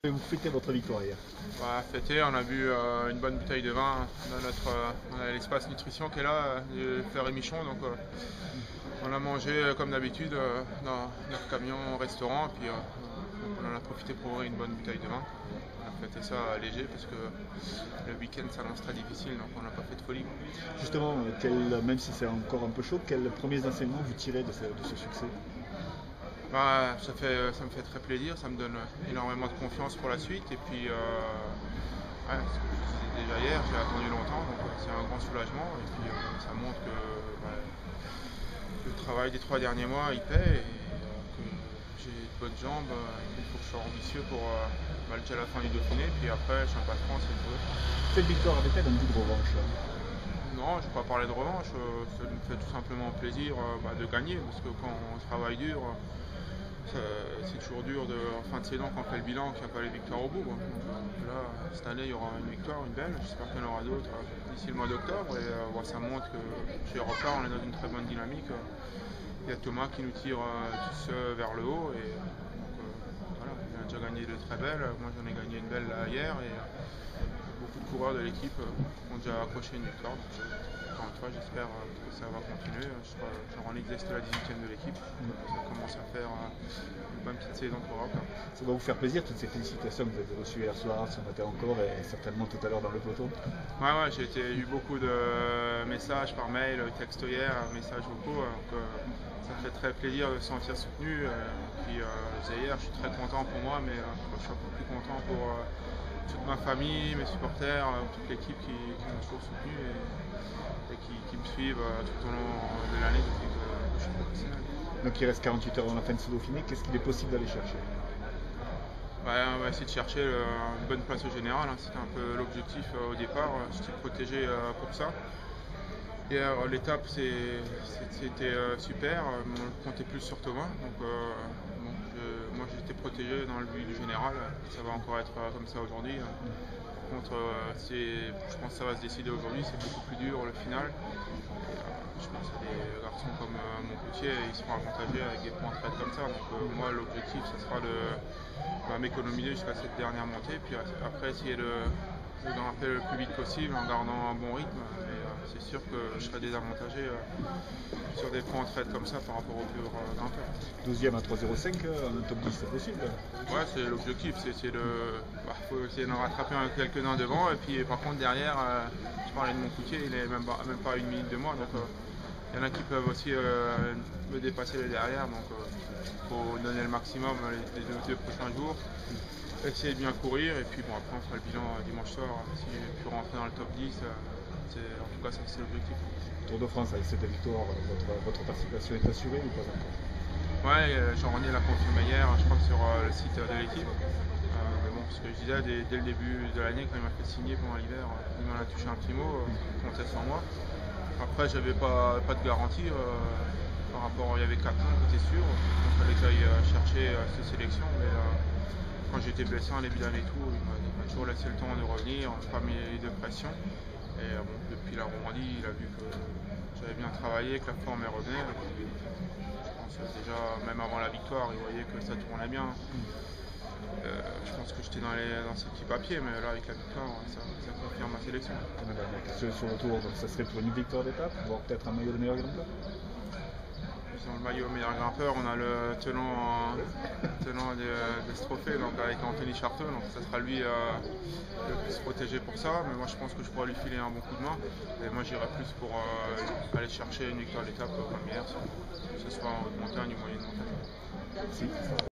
Vous fêtez votre victoire hier. Fêter, on a bu une bonne bouteille de vin dans on a l'espace nutrition qui est là, du Fleur et Michon, donc on a mangé comme d'habitude dans notre camion au restaurant, puis on en a profité pour ouvrir une bonne bouteille de vin. On a fêté ça léger parce que le week-end s'annonce très difficile, donc on n'a pas fait de folie. Justement, même si c'est encore un peu chaud, quels premiers enseignements vous tirez de ce succès? Ça me fait très plaisir, ça me donne énormément de confiance pour la suite. Et puis, ce que je disais déjà hier, j'ai attendu longtemps, donc c'est un grand soulagement. Et puis, ça montre que le travail des 3 derniers mois, il paie et que j'ai de bonnes jambes. Il faut que je sois ambitieux pour jusqu'à la fin du Dauphiné. Puis après, championnat de France, c'est le jeu. Cette victoire avait-elle un goût de revanche? Non, je ne vais pas parler de revanche, ça me fait tout simplement plaisir de gagner, parce que quand on travaille dur, c'est toujours dur en fin de saison quand on fait le bilan qu'il n'y a pas les victoires au bout. Donc, là, cette année, il y aura une victoire, une belle. J'espère qu'il y en aura d'autres d'ici le mois d'octobre. Et ça montre que chez Europa, on est dans une très bonne dynamique. Il y a Thomas qui nous tire tous vers le haut. Et voilà, il a déjà gagné de très belles. Moi, j'en ai gagné une belle là, hier. Et beaucoup de coureurs de l'équipe ont déjà accroché une victoire. Donc, encore une fois, j'espère que ça va continuer. Jean-René disait que c'était la 18e de l'équipe. Ça commence à faire une bonne petite saison pour Europe. Ça va vous faire plaisir, toutes ces félicitations que vous avez reçues hier soir, ce matin encore, et certainement tout à l'heure dans le peloton? Ouais, j'ai eu beaucoup de messages par mail, texto hier, messages vocaux. Ça fait très plaisir de se sentir soutenu. Puis je disais hier, je suis très content pour moi, mais je suis un peu plus content pour toute ma famille, mes supporters, toute l'équipe qui m'ont toujours soutenu et qui me suivent tout au long de l'année depuis que je suis professionnel. Donc il reste 48 heures avant la fin de ce Dauphiné, qu'est-ce qu'il est possible d'aller chercher? On va essayer de chercher une bonne place au général, c'était un peu l'objectif au départ, j'étais protégé pour ça. Hier, l'étape c'était super, on comptait plus sur Thomas, donc moi j'étais protégé dans le but du général, ça va encore être comme ça aujourd'hui. Par contre, je pense que ça va se décider aujourd'hui, c'est beaucoup plus dur le final. Je pense que des garçons comme Moncoutier, ils seront avantagés avec des points de comme ça. Donc moi l'objectif ce sera de m'économiser jusqu'à cette dernière montée, puis après essayer de grimper le plus vite possible en gardant un bon rythme. Mais c'est sûr que je serai désavantagé sur des points de traite comme ça par rapport aux plus grimpeurs. 12e à 3,05, un top 10 c'est possible? Ouais, c'est l'objectif, c'est essayer faut essayer d'en rattraper quelques-uns devant, et puis par contre derrière, je parlais de Moncoutier, il est même pas une minute de moi, donc il y en a qui peuvent aussi me dépasser derrière, donc il faut donner le maximum les deux prochains jours, essayer de bien courir, et puis après on fera le bilan dimanche soir, si j'ai pu rentrer dans le top 10, en tout cas ça c'est l'objectif. Tour de France, avec cette victoire, votre participation est assurée ou pas encore? Ouais, Jean-René l'a confirmé hier, je crois que sur le site de l'équipe. Mais bon, ce que je disais dès le début de l'année, quand il m'a fait signer pendant l'hiver, il m'en a touché un petit mot, il comptait sans moi. Après, j'avais pas de garantie par rapport, il y avait 4 ans, j'étais sûr. Il fallait que j'aille chercher ces sélections. Mais quand j'étais blessé en début d'année et tout, il m'a toujours laissé le temps de revenir, pas mis de pression. Et depuis la Romandie, il a vu que j'avais bien travaillé, que la forme est revenue. Déjà, même avant la victoire, il voyait que ça tournait bien. Je pense que j'étais dans ces petits papiers, mais là, avec la victoire, ça confirme ma sélection. Sur le tour, donc ça serait pour une victoire d'étape, voire peut-être un maillot de meilleur grimpeur? Dans le maillot meilleur grimpeur, on a le tenant de ce trophée, donc avec Anthony Charteau, donc ça sera lui le plus protégé pour ça, mais moi je pense que je pourrais lui filer un bon coup de main, et moi j'irai plus pour aller chercher une victoire d'étape comme hier, que ce soit en haute montagne ou moyenne montagne. Merci.